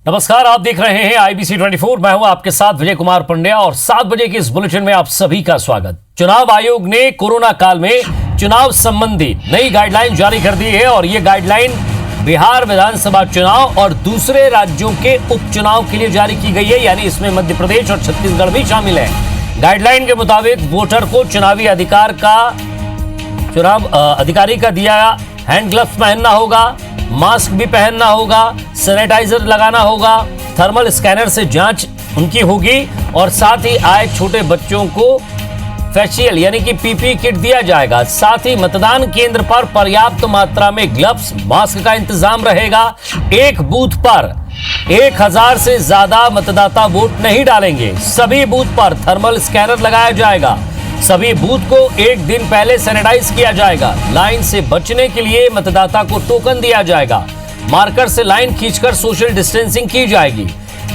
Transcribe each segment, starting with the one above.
नमस्कार, आप देख रहे हैं IBC 24। मैं हूं आपके साथ विजय कुमार पंड्या और 7 बजे के इस बुलेटिन में आप सभी का स्वागत। चुनाव आयोग ने कोरोना काल में चुनाव संबंधी नई गाइडलाइन जारी कर दी है और ये गाइडलाइन बिहार विधानसभा चुनाव और दूसरे राज्यों के उपचुनाव के लिए जारी की गई है, यानी इसमें मध्य प्रदेश और छत्तीसगढ़ भी शामिल है। गाइडलाइन के मुताबिक वोटर को चुनावी अधिकारी का दिया हैंड ग्लव्स पहनना होगा, मास्क भी पहनना होगा, सैनिटाइजर लगाना होगा, थर्मल स्कैनर से जांच उनकी होगी और साथ ही आए छोटे बच्चों को फेशियल यानी कि पीपी किट दिया जाएगा। साथ ही मतदान केंद्र पर पर्याप्त मात्रा में ग्लव्स, मास्क का इंतजाम रहेगा। एक बूथ पर 1000 से ज्यादा मतदाता वोट नहीं डालेंगे। सभी बूथ पर थर्मल स्कैनर लगाया जाएगा। सभी बूथ को एक दिन पहले सैनिटाइज किया जाएगा। लाइन से बचने के लिए मतदाता को टोकन दिया जाएगा। मार्कर से लाइन खींचकर सोशल डिस्टेंसिंग की जाएगी।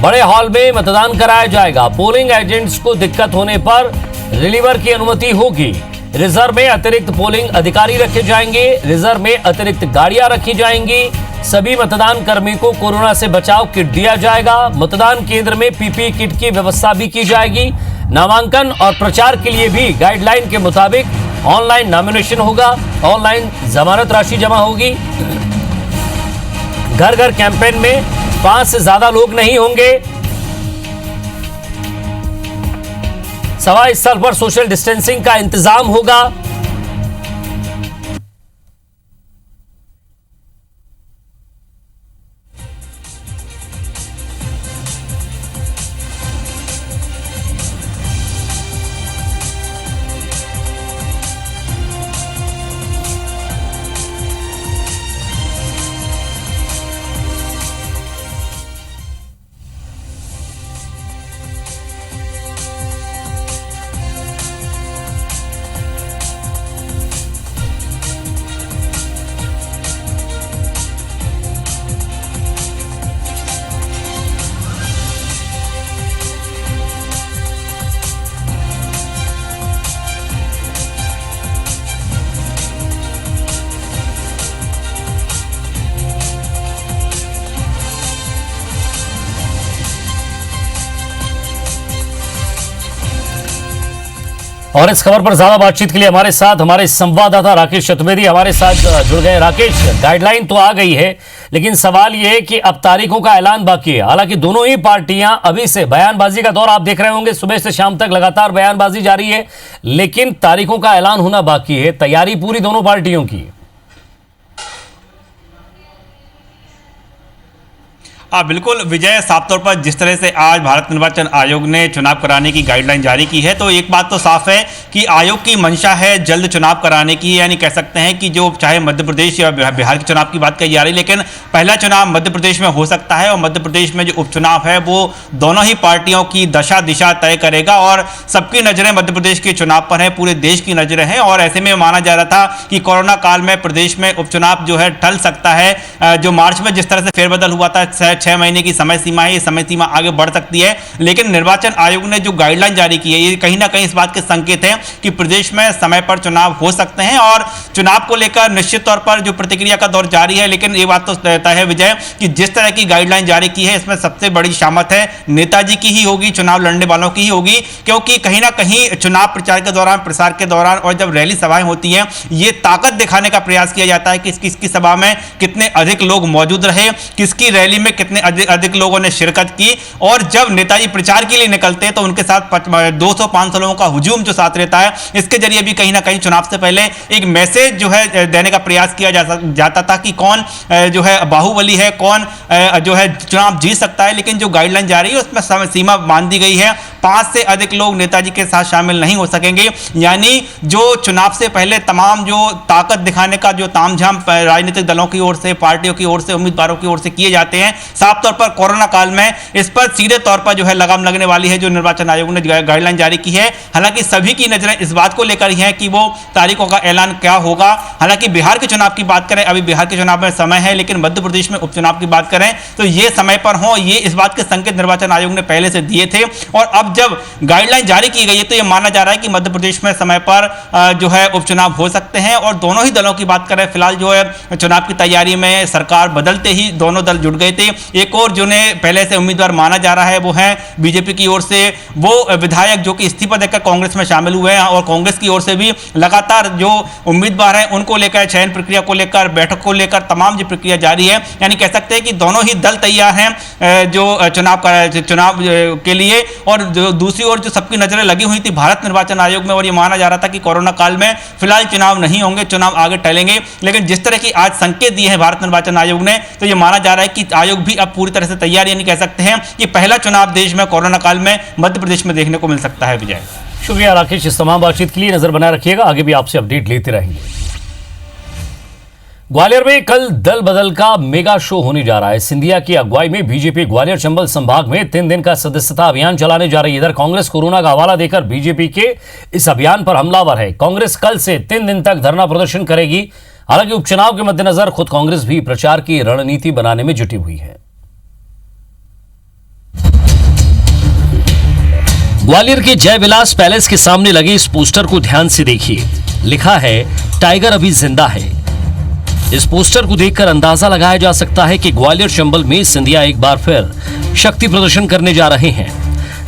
बड़े हॉल में मतदान कराया जाएगा। पोलिंग एजेंट्स को दिक्कत होने पर रिलीवर की अनुमति होगी। रिजर्व में अतिरिक्त पोलिंग अधिकारी रखे जाएंगे। रिजर्व में अतिरिक्त गाड़ियां रखी जाएंगी। सभी मतदान कर्मी को कोरोना से बचाव किट दिया जाएगा। मतदान केंद्र में पीपी किट की व्यवस्था भी की जाएगी। नामांकन और प्रचार के लिए भी गाइडलाइन के मुताबिक ऑनलाइन नॉमिनेशन होगा, ऑनलाइन जमानत राशि जमा होगी। घर घर कैंपेन में 5 से ज्यादा लोग नहीं होंगे। सभा स्थल पर सोशल डिस्टेंसिंग का इंतजाम होगा। और इस खबर पर ज्यादा बातचीत के लिए हमारे साथ हमारे संवाददाता राकेश चतुर्वेदी हमारे साथ जुड़ गए। राकेश, गाइडलाइन तो आ गई है, लेकिन सवाल यह है कि अब तारीखों का ऐलान बाकी है। हालांकि दोनों ही पार्टियां अभी से बयानबाजी का दौर आप देख रहे होंगे, सुबह से शाम तक लगातार बयानबाजी जारी है, लेकिन तारीखों का ऐलान होना बाकी है। तैयारी पूरी दोनों पार्टियों की। हाँ बिल्कुल विजय, साफ तौर पर जिस तरह से आज भारत निर्वाचन आयोग ने चुनाव कराने की गाइडलाइन जारी की है, तो एक बात तो साफ है कि आयोग की मंशा है जल्द चुनाव कराने की। यानी कह सकते हैं कि जो चाहे मध्य प्रदेश या बिहार के चुनाव की बात कही जा रही, लेकिन पहला चुनाव मध्य प्रदेश में हो सकता है और मध्य प्रदेश में जो उपचुनाव है वो दोनों ही पार्टियों की दशा दिशा तय करेगा और सबकी नजरें मध्य प्रदेश के चुनाव पर है, पूरे देश की नजरें हैं। और ऐसे में माना जा रहा था कि कोरोना काल में प्रदेश में उपचुनाव जो है टल सकता है। जो मार्च में जिस तरह से फेरबदल हुआ था, 6 महीने की समय सीमा है, ये समय सीमा आगे बढ़ सकती है। लेकिन निर्वाचन आयोग ने जो गाइडलाइन जारी की है, ये कहीं ना कहीं इस बात के संकेत हैं कि प्रदेश में समय पर चुनाव हो सकते हैं और चुनाव को लेकर निश्चित तौर पर जो प्रतिक्रिया का दौर जारी है। लेकिन ये बात तो तय है विजय कि जिस तरह की गाइडलाइन जारी की है, इसमें सबसे बड़ी शामत है नेताजी की ही होगी, चुनाव लड़ने वालों की ही होगी, क्योंकि कहीं ना कहीं चुनाव प्रचार के दौरान, प्रसार के दौरान और जब रैली सभाएं होती हैं, ये ताकत दिखाने का प्रयास किया जाता है कि किसकी सभा में कितने अधिक लोग मौजूद रहे, किसकी रैली में कितने अधिक लोगों ने शिरकत की। और जब नेताजी प्रचार के लिए निकलते हैं तो उनके साथ 200-500 लोगों का हुजूम जो साथ रहता है, इसके जरिए भी कहीं ना कहीं चुनाव से पहले एक मैसेज जो है देने का प्रयास किया जाता था कि कौन जो है बाहुबली है, कौन जो है चुनाव जीत सकता है। लेकिन जो गाइडलाइन जारी है उसमें समय सीमा बांध दी गई है, 5 से अधिक लोग नेताजी के साथ शामिल नहीं हो सकेंगे। यानी जो चुनाव से पहले तमाम जो ताकत दिखाने का जो तामझाम राजनीतिक दलों की ओर से, पार्टियों की ओर से, उम्मीदवारों की ओर से किए जाते हैं, साफ तौर पर कोरोना काल में इस पर सीधे तौर पर जो है लगाम लगने वाली है, जो निर्वाचन आयोग ने गाइडलाइन जारी की है। हालांकि सभी की नजरें इस बात को लेकर ही है कि वो तारीखों का ऐलान क्या होगा। हालांकि बिहार के चुनाव की बात करें, अभी बिहार के चुनाव में समय है, लेकिन मध्य प्रदेश में उपचुनाव की बात करें तो ये समय पर हो, ये इस बात के संकेत निर्वाचन आयोग ने पहले से दिए थे। और अब अब जब गाइडलाइन जारी की गई है तो ये माना जा रहा है कि मध्य प्रदेश में समय पर जो है उपचुनाव हो सकते हैं। और दोनों ही दलों की बात करें, फिलहाल जो है चुनाव की तैयारी में सरकार बदलते ही दोनों दल जुट गए थे। एक और जिन्हें पहले से उम्मीदवार माना जा रहा है वो है बीजेपी की ओर से वो विधायक जो कि इस्तीफा देकर कांग्रेस में शामिल हुए हैं, और कांग्रेस की ओर से भी लगातार जो उम्मीदवार हैं उनको लेकर, चयन प्रक्रिया को लेकर, बैठक को लेकर तमाम जो प्रक्रिया जारी है। यानी कह सकते हैं कि दोनों ही दल तैयार हैं जो चुनाव के लिए। और जो दूसरी ओर जो सबकी नजरें लगी हुई थी भारत निर्वाचन आयोग में, और ये माना जा रहा था कि कोरोना काल में फिलहाल चुनाव नहीं होंगे, चुनाव आगे टलेंगे। लेकिन जिस तरह की आज संकेत दिए हैं भारत निर्वाचन आयोग ने, तो ये माना जा रहा है कि आयोग भी अब पूरी तरह से तैयार, यानी कह सकते हैं कि पहला चुनाव देश में कोरोना काल में मध्य प्रदेश में देखने को मिल सकता है। विजय, शुक्रिया राकेश, इस तमाम बातचीत के लिए नजर बनाए रखिएगा, आगे भी आपसे अपडेट लेते रहेंगे। ग्वालियर में कल दल बदल का मेगा शो होने जा रहा है। सिंधिया की अगुवाई में बीजेपी ग्वालियर चंबल संभाग में 3 दिन का सदस्यता अभियान चलाने जा रही है। इधर कांग्रेस कोरोना का हवाला देकर बीजेपी के इस अभियान पर हमलावर है। कांग्रेस कल से 3 दिन तक धरना प्रदर्शन करेगी। हालांकि उपचुनाव के मद्देनजर खुद कांग्रेस भी प्रचार की रणनीति बनाने में जुटी हुई है। ग्वालियर के जयविलास पैलेस के सामने लगे इस पोस्टर को ध्यान से देखिए। लिखा है टाइगर अभी जिंदा है। इस पोस्टर को देखकर अंदाजा लगाया जा सकता है कि ग्वालियर चंबल में सिंधिया एक बार फिर शक्ति प्रदर्शन करने जा रहे हैं।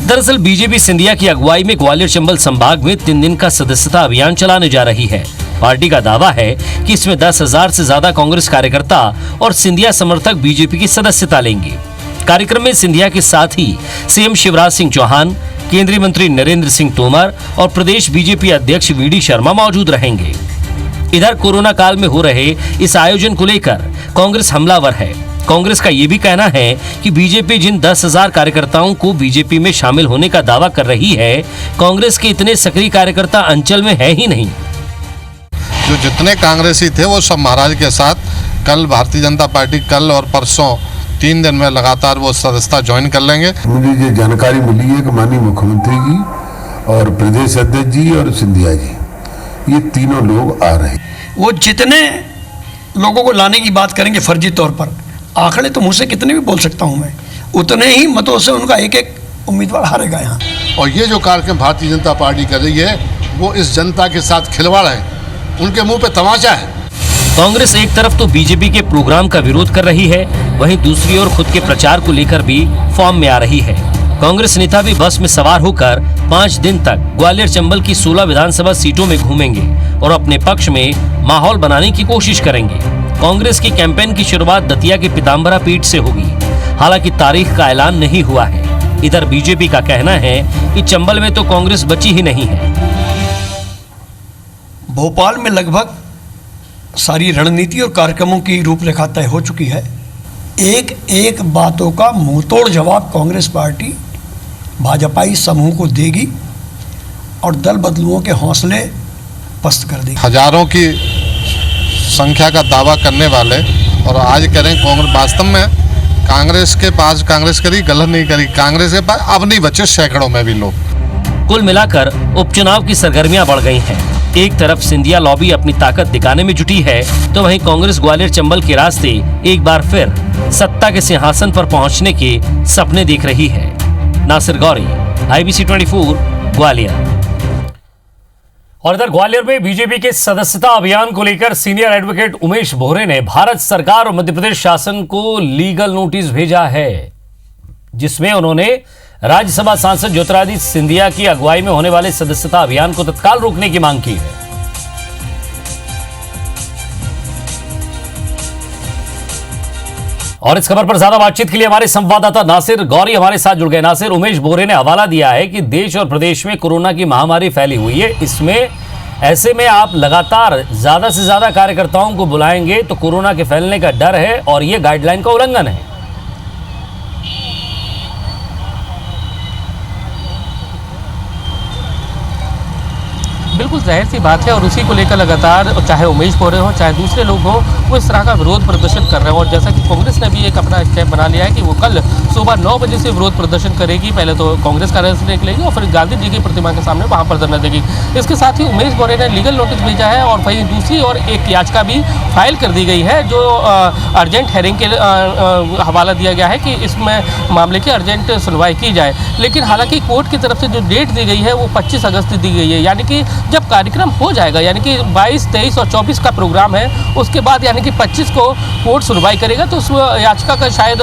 दरअसल बीजेपी सिंधिया की अगुवाई में ग्वालियर चंबल संभाग में 3 दिन का सदस्यता अभियान चलाने जा रही है। पार्टी का दावा है कि इसमें 10,000 से ज्यादा कांग्रेस कार्यकर्ता और सिंधिया समर्थक बीजेपी की सदस्यता लेंगे। कार्यक्रम में सिंधिया के साथ ही सीएम शिवराज सिंह चौहान, केंद्रीय मंत्री नरेंद्र सिंह तोमर और प्रदेश बीजेपी अध्यक्ष वीडी शर्मा मौजूद रहेंगे। इधर कोरोना काल में हो रहे इस आयोजन को लेकर कांग्रेस हमलावर है। कांग्रेस का यह भी कहना है कि बीजेपी जिन 10,000 कार्यकर्ताओं को बीजेपी में शामिल होने का दावा कर रही है, कांग्रेस के इतने सक्रिय कार्यकर्ता अंचल में है ही नहीं। जो जितने कांग्रेसी थे वो सब महाराज के साथ कल भारतीय जनता पार्टी कल और परसों 3 दिन में लगातार वो सदस्यता ज्वाइन कर लेंगे। मुझे ये जानकारी मिली है कि माननीय मुख्यमंत्री जी और प्रदेश अध्यक्ष जी और सिंधिया जी, ये तीनों लोग आ रहे हैं। वो जितने लोगों को लाने की बात करेंगे फर्जी तौर पर, आंकड़े तो मुझसे कितने भी बोल सकता हूं मैं, उतने ही मतों से उनका एक एक उम्मीदवार हारेगा यहाँ। और ये जो कार्यक्रम भारतीय जनता पार्टी कर रही है वो इस जनता के साथ खिलवाड़ है, उनके मुंह पे तमाचा है। कांग्रेस एक तरफ तो बीजेपी के प्रोग्राम का विरोध कर रही है, वहीं दूसरी ओर खुद के प्रचार को लेकर भी फॉर्म में आ रही है। कांग्रेस नेता भी बस में सवार होकर 5 दिन तक ग्वालियर चंबल की 16 विधानसभा सीटों में घूमेंगे और अपने पक्ष में माहौल बनाने की कोशिश करेंगे। कांग्रेस की कैंपेन की शुरुआत दतिया के पीताम्बरा पीठ से होगी। हालांकि तारीख का ऐलान नहीं हुआ है। इधर बीजेपी का कहना है कि चंबल में तो कांग्रेस बची ही नहीं है। भोपाल में लगभग सारी रणनीति और कार्यक्रमों की रूपरेखा तय हो चुकी है। एक एक बातों का मुंहतोड़ जवाब कांग्रेस पार्टी भाजपाई समूह को देगी और दल बदलुओं के हौसले पस्त कर देगी। हजारों की संख्या का दावा करने वाले और आज करें कांग्रेस, वास्तव में कांग्रेस के पास कांग्रेस करी गलत नहीं करी, कांग्रेस के पास अब नहीं बचे सैकड़ों में भी लोग। कुल मिलाकर उपचुनाव की सरगर्मियां बढ़ गई हैं। एक तरफ सिंधिया लॉबी अपनी ताकत दिखाने में जुटी है, तो वहीं कांग्रेस ग्वालियर चंबल के रास्ते एक बार फिर सत्ता के सिंहासन पर पहुंचने के सपने देख रही है। नासिर गौरी, IBC 24, ग्वालियर। और इधर ग्वालियर में बीजेपी के सदस्यता अभियान को लेकर सीनियर एडवोकेट उमेश बोहरे ने भारत सरकार और मध्य प्रदेश शासन को लीगल नोटिस भेजा है, जिसमें उन्होंने राज्यसभा सांसद ज्योतिरादित्य सिंधिया की अगुवाई में होने वाले सदस्यता अभियान को तत्काल रोकने की मांग की है। और इस खबर पर ज्यादा बातचीत के लिए हमारे संवाददाता नासिर गौरी हमारे साथ जुड़ गए। नासिर, उमेश बोहरे ने हवाला दिया है कि देश और प्रदेश में कोरोना की महामारी फैली हुई है, इसमें ऐसे में आप लगातार ज्यादा से ज्यादा कार्यकर्ताओं को बुलाएंगे तो कोरोना के फैलने का डर है और यह गाइडलाइन का उल्लंघन है। बिल्कुल जाहिर सी बात है और उसी को लेकर लगातार चाहे उमेश बोहरे हो चाहे दूसरे लोग हो, वो इस तरह का विरोध प्रदर्शन कर रहे हैं। और जैसा कि कांग्रेस ने भी एक अपना स्टेप बना लिया है कि वो कल सुबह 9 बजे से विरोध प्रदर्शन करेगी। पहले तो कांग्रेस कार्यालय से निकलेगी और फिर गांधी जी की प्रतिमा के सामने वहाँ पर धरना देगी। इसके साथ ही उमेश गौरे ने लीगल नोटिस भेजा है और वहीं दूसरी और एक याचिका भी फाइल कर दी गई है जो अर्जेंट हेयरिंग के हवाला दिया गया है कि इसमें मामले की अर्जेंट सुनवाई की जाए। लेकिन हालांकि कोर्ट की तरफ से जो डेट दी गई है वो 25 अगस्त दी गई है, यानी कि जब कार्यक्रम हो जाएगा, यानी कि 22, 23 और 24 का प्रोग्राम है, उसके बाद यानी कि 25 को कोर्ट सुनवाई करेगा। तो उस याचिका का शायद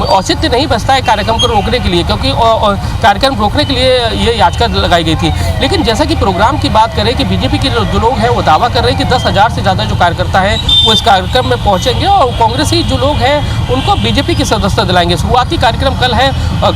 औचित्य नहीं बचता है कार्यक्रम को रोकने के लिए, क्योंकि कार्यक्रम रोकने के लिए ये याचिका लगाई गई थी। लेकिन जैसा कि प्रोग्राम की बात करें कि बीजेपी के जो लोग हैं वो दावा कर रहे हैं कि 10,000 से ज़्यादा जो कार्यकर्ता हैं वो इस कार्यक्रम में पहुंचेंगे और कांग्रेसी जो लोग हैं उनको बीजेपी की सदस्यता दिलाएंगे। शुरुआती कार्यक्रम कल है,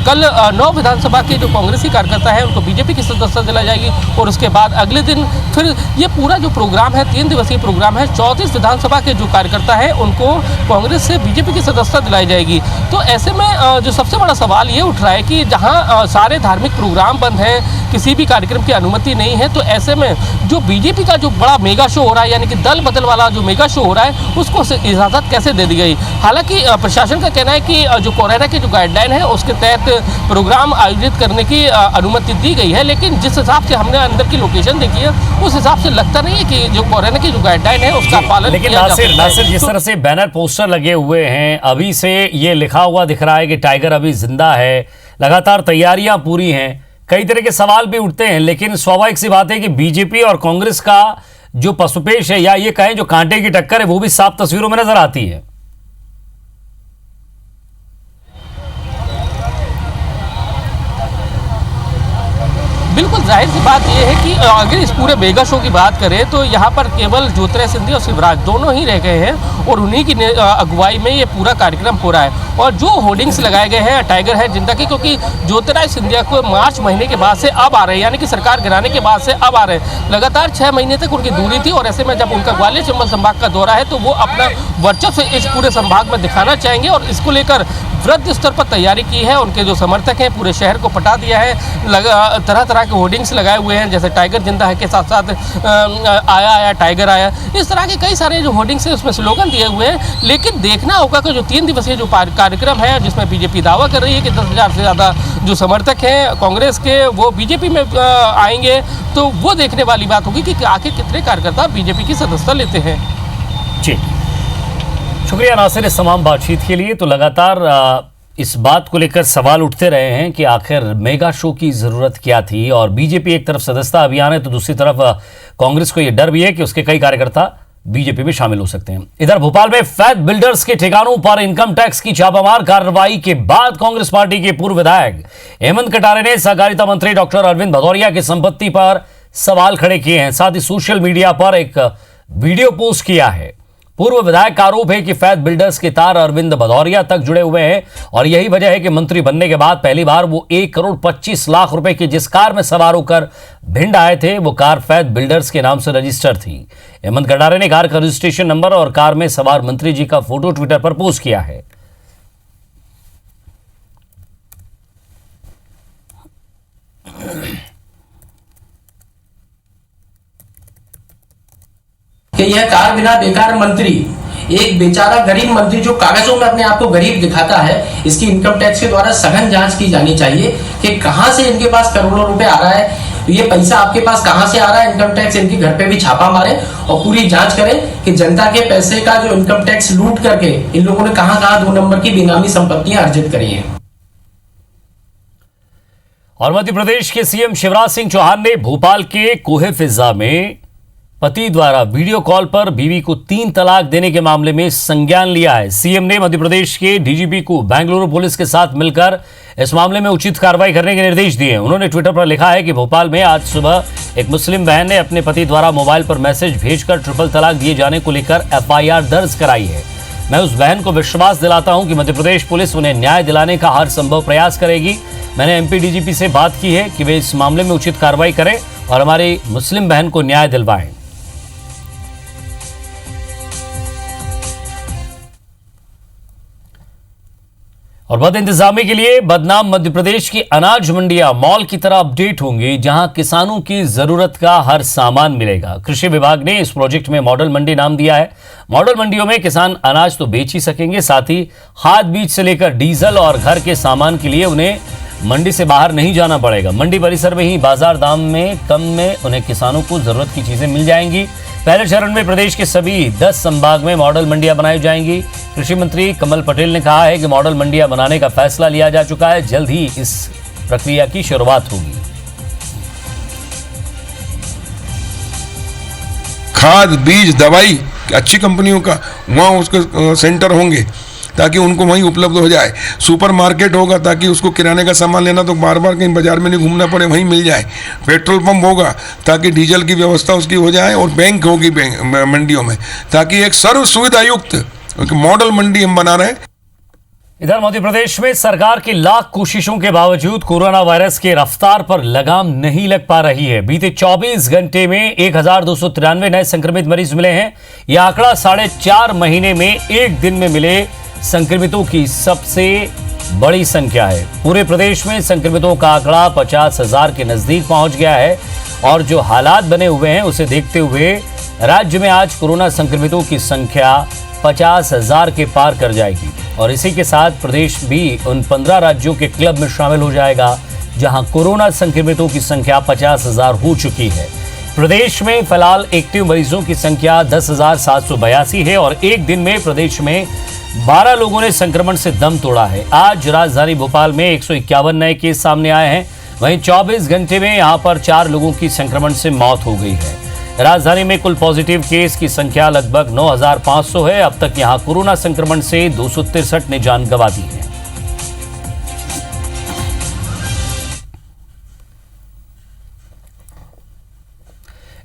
कल 9 विधानसभा के जो कांग्रेसी कार्यकर्ता हैं उनको बीजेपी की सदस्यता दिलाई जाएगी और उसके बाद अगले दिन फिर ये पूरा जो प्रोग्राम है 3 दिवसीय प्रोग्राम है, 34 विधानसभा के जो कार्यकर्ता हैं उनको कांग्रेस से बीजेपी की सदस्यता दिलाई जाएगी। तो ऐसे में जो सबसे बड़ा सवाल ये उठ रहा है कि जहाँ सारे धार्मिक प्रोग्राम बंद हैं, किसी भी कार्यक्रम की अनुमति नहीं है, तो ऐसे में जो बीजेपी का जो बड़ा मेगा शो हो रहा है, यानी कि दल बदल वाला जो मेगा शो हो रहा है, उसको इजाज़त कैसे दे दी गई। हालांकि प्रशासन का कहना है कि जो कोरोना की जो गाइडलाइन है उसके तहत प्रोग्राम आयोजित करने की अनुमति दी गई है, लेकिन जिस हिसाब से हमने अंदर की लोकेशन देखी है उस हिसाब से लगता नहीं है कि जो कोरोना की जो गाइडलाइन है उसका पालन लेकिन किया जा सकता है। नासिर जिस तरह से बैनर पोस्टर लगे हुए हैं, अभी से ये लिखा हुआ दिख रहा है कि टाइगर अभी जिंदा है, लगातार तैयारियां पूरी हैं, कई तरह के सवाल भी उठते हैं, लेकिन स्वाभाविक सी बात है कि बीजेपी और कांग्रेस का जो पसुपेश है या ये कहें जो कांटे की टक्कर है वो भी साफ तस्वीरों में नजर आती है। बिल्कुल जाहिर सी बात यह है कि अगर इस पूरे मेगा शो की बात करें तो यहाँ पर केवल ज्योतिरादित्य सिंधिया और शिवराज दोनों ही रह गए हैं और उन्हीं की अगुवाई में ये पूरा कार्यक्रम हो रहा है। और जो होर्डिंग्स लगाए गए हैं टाइगर है जिंदा की, क्योंकि ज्योतिरादित्य सिंधिया को मार्च महीने के बाद से अब आ रहे हैं, यानी कि सरकार गिराने के बाद से अब आ रहे हैं। लगातार 6 महीने तक उनकी दूरी थी और ऐसे में जब उनका ग्वालियर चंबल संभाग का दौरा है तो वो अपना वर्चस्व इस पूरे संभाग में दिखाना चाहेंगे और इसको लेकर वृहद स्तर पर तैयारी की है। उनके जो समर्थक हैं पूरे शहर को पटा दिया है, तरह तरह के होर्डिंग्स लगाए हुए हैं, जैसे टाइगर जिंदा है के साथ साथ आया टाइगर आया, इस तरह के कई सारे जो होर्डिंग्स हैं उसमें स्लोगन दिए हुए हैं। लेकिन देखना होगा कि जो 3 दिवसीय जो कार्यक्रम है जिसमें बीजेपी दावा कर रही है कि 10,000 से ज़्यादा जो समर्थक हैं कांग्रेस के वो बीजेपी में आएंगे, तो वो देखने वाली बात होगी कि आखिर कितने कार्यकर्ता बीजेपी की सदस्यता लेते हैं। जी शुक्रिया नासिर इस तमाम बातचीत के लिए। तो लगातार इस बात को लेकर सवाल उठते रहे हैं कि आखिर मेगा शो की ज़रूरत क्या थी, और बीजेपी एक तरफ सदस्यता अभियान है तो दूसरी तरफ कांग्रेस को यह डर भी है कि उसके कई कार्यकर्ता बीजेपी में शामिल हो सकते हैं। इधर भोपाल में फैद बिल्डर्स के ठिकानों पर इनकम टैक्स की छापामार कार्रवाई के बाद कांग्रेस पार्टी के पूर्व विधायक हेमंत कटारे ने सहकारिता मंत्री डॉक्टर अरविंद भदौरिया की संपत्ति पर सवाल खड़े किए हैं। साथ ही सोशल मीडिया पर एक वीडियो पोस्ट किया है। पूर्व विधायक का आरोप है कि फैद बिल्डर्स के तार अरविंद भदौरिया तक जुड़े हुए हैं और यही वजह है कि मंत्री बनने के बाद पहली बार वो 1 करोड़ 25 लाख रुपए की जिस कार में सवार होकर भिंड आए थे वो कार फैद बिल्डर्स के नाम से रजिस्टर थी। हेमंत कटारे ने कार का रजिस्ट्रेशन नंबर और कार में सवार मंत्री जी का फोटो ट्विटर पर पोस्ट किया है। कि यह कार बिना बेकार मंत्री, एक बेचारा गरीब मंत्री जो कागजों में अपने आप को गरीब दिखाता है, इसकी इनकम टैक्स के द्वारा सघन जांच की जानी चाहिए कि कहां से इनके पास करोड़ों रुपए आ रहा है, ये पैसा आपके पास कहां से आ रहा है। इनकम टैक्स इनके घर पे भी छापा मारे और पूरी जांच करें कि जनता के पैसे का जो इनकम टैक्स लूट करके इन लोगों ने कहां कहां 2 नंबर की बेनामी संपत्तियां अर्जित करी है। और मध्य प्रदेश के सीएम शिवराज सिंह चौहान ने भोपाल के कोहे फिजा में पति द्वारा वीडियो कॉल पर बीवी को 3 तलाक देने के मामले में संज्ञान लिया है। सीएम ने मध्य प्रदेश के डीजीपी को बेंगलुरु पुलिस के साथ मिलकर इस मामले में उचित कार्रवाई करने के निर्देश दिए हैं। उन्होंने ट्विटर पर लिखा है कि भोपाल में आज सुबह एक मुस्लिम बहन ने अपने पति द्वारा मोबाइल पर मैसेज भेजकर ट्रिपल तलाक दिए जाने को लेकर FIR दर्ज कराई है। मैं उस बहन को विश्वास दिलाता हूं कि मध्य प्रदेश पुलिस उन्हें न्याय दिलाने का हर संभव प्रयास करेगी। मैंने MP DGP से बात की है कि वे इस मामले में उचित कार्रवाई करें और हमारी मुस्लिम बहन को न्याय दिलवाएं। और बद इंतजामी के लिए बदनाम मध्य प्रदेश की अनाज मंडियां मॉल की तरह अपडेट होंगी, जहां किसानों की जरूरत का हर सामान मिलेगा। कृषि विभाग ने इस प्रोजेक्ट में मॉडल मंडी नाम दिया है। मॉडल मंडियों में किसान अनाज तो बेच ही सकेंगे, साथ ही खाद बीज से लेकर डीजल और घर के सामान के लिए उन्हें मंडी से बाहर नहीं जाना पड़ेगा। मंडी परिसर में ही बाजार दाम में कम में उन्हें किसानों को जरूरत की चीजें मिल जाएंगी। पहले चरण में प्रदेश के सभी 10 संभाग में मॉडल मंडियां बनाई जाएंगी। कृषि मंत्री कमल पटेल ने कहा है कि मॉडल मंडियां बनाने का फैसला लिया जा चुका है, जल्द ही इस प्रक्रिया की शुरुआत होगी। खाद बीज दवाई अच्छी कंपनियों का वहाँ उसके सेंटर होंगे ताकि उनको वहीं उपलब्ध हो जाए। सुपर मार्केट होगा ताकि उसको किराने का सामान लेना तो बार बार कहीं बाजार में नहीं घूमना पड़े, वहीं मिल जाए। पेट्रोल पंप होगा ताकि डीजल की व्यवस्था उसकी हो जाए, और बैंक होगी मंडियों में ताकि एक सर्व सुविधा युक्त मॉडल मंडी हम बना रहे हैं। इधर मध्य प्रदेश में सरकार की लाख कोशिशों के बावजूद कोरोना वायरस के रफ्तार पर लगाम नहीं लग पा रही है। बीते 24 घंटे में 1293 नए संक्रमित मरीज मिले हैं। यह आंकड़ा 4.5 महीने में एक दिन में मिले संक्रमितों की सबसे बड़ी संख्या है। पूरे प्रदेश में संक्रमितों का आंकड़ा 50,000 के नजदीक पहुंच गया है और जो हालात बने हुए हैं उसे देखते हुए राज्य में आज कोरोना संक्रमितों की संख्या 50,000 के पार कर जाएगी और इसी के साथ प्रदेश भी उन 15 राज्यों के क्लब में शामिल हो जाएगा जहां कोरोना संक्रमितों की संख्या 50,000 हो चुकी है। प्रदेश में फिलहाल एक्टिव मरीजों की संख्या 10,782 है और एक दिन में प्रदेश में 12 लोगों ने संक्रमण से दम तोड़ा है। आज राजधानी भोपाल में 151 नए केस सामने आए हैं, वहीं 24 घंटे में यहां पर 4 लोगों की संक्रमण से मौत हो गई है। राजधानी में कुल पॉजिटिव केस की संख्या लगभग 9,500 है। अब तक यहां कोरोना संक्रमण से 263 ने जान गंवा दी है।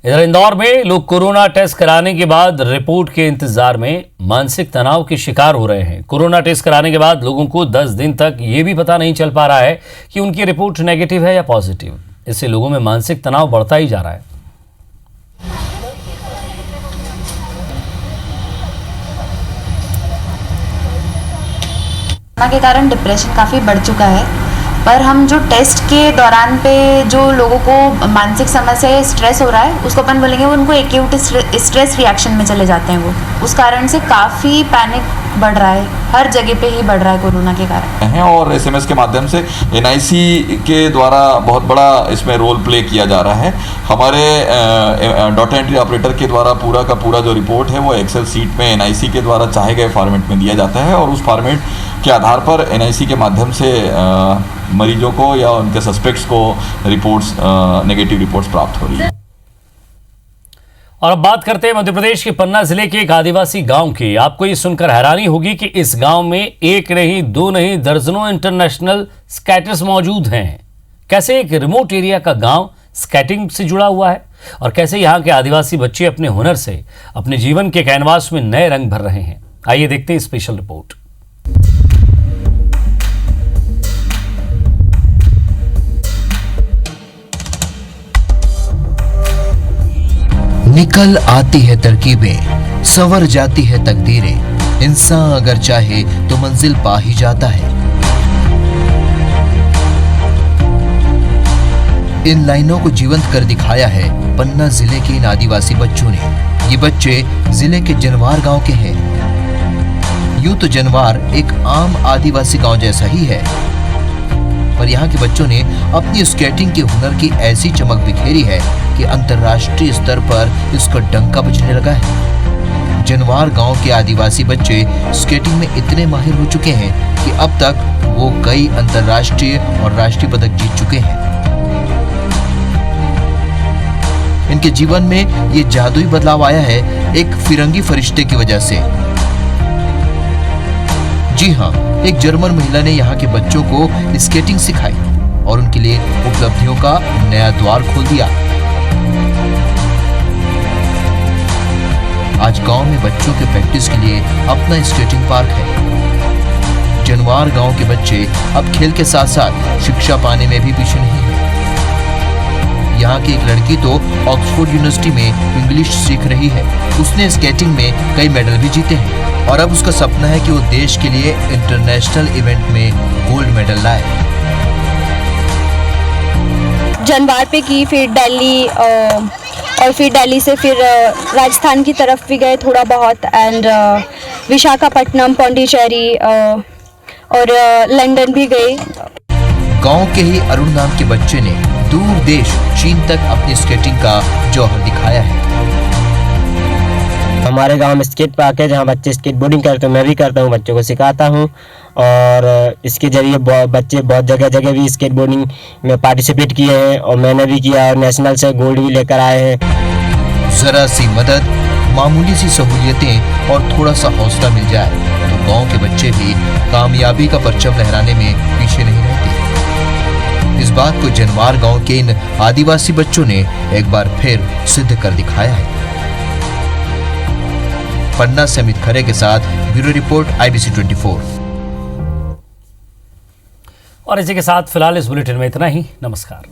इधर इंदौर में लोग कोरोना टेस्ट कराने के बाद रिपोर्ट के इंतजार में मानसिक तनाव के शिकार हो रहे हैं। कोरोना टेस्ट कराने के बाद लोगों को 10 दिन तक ये भी पता नहीं चल पा रहा है कि उनकी रिपोर्ट नेगेटिव है या पॉजिटिव। इससे लोगों में मानसिक तनाव बढ़ता ही जा रहा है। कोरोना के कारण डिप्रेशन काफ़ी बढ़ चुका है, पर हम जो टेस्ट के दौरान पे जो लोगों को मानसिक समस्या या स्ट्रेस हो रहा है उसको अपन बोलेंगे वो उनको एक्यूट स्ट्रेस रिएक्शन में चले जाते हैं। वो उस कारण से काफ़ी पैनिक बढ़ रहा है, हर जगह पे ही बढ़ रहा है कोरोना के कारण है। और SMS के माध्यम से NIC के द्वारा बहुत बड़ा इसमें रोल प्ले किया जा रहा है। हमारे डाटा एंट्री ऑपरेटर के द्वारा पूरा का पूरा जो रिपोर्ट है वो एक्सेल सीट में NIC के द्वारा चाहे गए फॉर्मेट में दिया जाता है और उस फॉर्मेट के आधार पर NIC के माध्यम से मरीजों को या उनके सस्पेक्ट्स को रिपोर्ट्स नेगेटिव रिपोर्ट्स प्राप्त हो रही है। और अब बात करते हैं मध्य प्रदेश के पन्ना जिले के एक आदिवासी गांव की। आपको ये सुनकर हैरानी होगी कि इस गांव में एक नहीं, दो नहीं, दर्जनों इंटरनेशनल स्केटर्स मौजूद हैं। कैसे एक रिमोट एरिया का गांव स्केटिंग से जुड़ा हुआ है और कैसे यहां के आदिवासी बच्चे अपने हुनर से अपने जीवन के कैनवास में नए रंग भर रहे हैं। आइए देखते हैं स्पेशल रिपोर्ट। निकल आती है तरकीबें, संवर जाती है तकदीरें, इंसान अगर चाहे तो मंजिल पा ही जाता है। इन लाइनों को जीवंत कर दिखाया है पन्ना जिले के इन आदिवासी बच्चों ने। ये बच्चे जिले के जनवार गांव के हैं। यूं तो जनवार एक आम आदिवासी गांव जैसा ही है, पर यहाँ के बच्चों ने अपनी स्केटिंग के हुनर की ऐसी चमक बिखेरी है कि अंतर्राष्ट्रीय स्तर पर इसका डंका बजने लगा है। जनवार गांव के आदिवासी बच्चे स्केटिंग में इतने माहिर हो चुके हैं कि अब तक वो कई अंतर्राष्ट्रीय और राष्ट्रीय पदक जीत चुके हैं। इनके जीवन में ये जादुई बदलाव आया है एक फिरंगी फरिश्ते की वजह से। जी हाँ, एक जर्मन महिला ने यहाँ के बच्चों को स्केटिंग सिखाई और उनके लिए उपलब्धियों का नया द्वार खोल दिया। आज गांव में बच्चों के प्रैक्टिस के लिए अपना स्केटिंग पार्क है। जनवार गांव के बच्चे अब खेल के साथ साथ शिक्षा पाने में भी पीछे नहीं है। यहाँ की एक लड़की तो ऑक्सफोर्ड यूनिवर्सिटी में इंग्लिश सीख रही है। उसने स्केटिंग में कई मेडल भी जीते हैं। और अब उसका सपना है कि वो देश के लिए इंटरनेशनल इवेंट में गोल्ड मेडल लाए। जनवार पे की, फिर दिल्ली और फिर दिल्ली से फिर राजस्थान की तरफ भी गए थोड़ा बहुत, एंड विशाखापट्टनम, पौंडीचेरी और लंदन भी गए। गांव के ही अरुण नाम के बच्चे ने दूर देश चीन तक अपनी स्केटिंग का जौहर दिखाया है। हमारे गांव में स्केट पार्क है जहां बच्चे स्केट बोर्डिंग करते हैं, मैं भी करता हूं, बच्चों को सिखाता हूं और इसके जरिए बच्चे बहुत जगह जगह भी स्केट बोर्डिंग में पार्टिसिपेट किए हैं और मैंने भी किया और नेशनल से गोल्ड भी लेकर आए हैं। जरा सी मदद, मामूली सी सहूलियतें और थोड़ा सा हौसला मिल जाए तो गांव के बच्चे भी कामयाबी का परचम लहराने में पीछे नहीं रहते। इस बात को जनवार गांव के इन आदिवासी बच्चों ने एक बार फिर सिद्ध कर दिखाया है। पन्ना से अमित खरे के साथ ब्यूरो रिपोर्ट IBC 24। और इसी के साथ फिलहाल इस बुलेटिन में इतना ही। नमस्कार।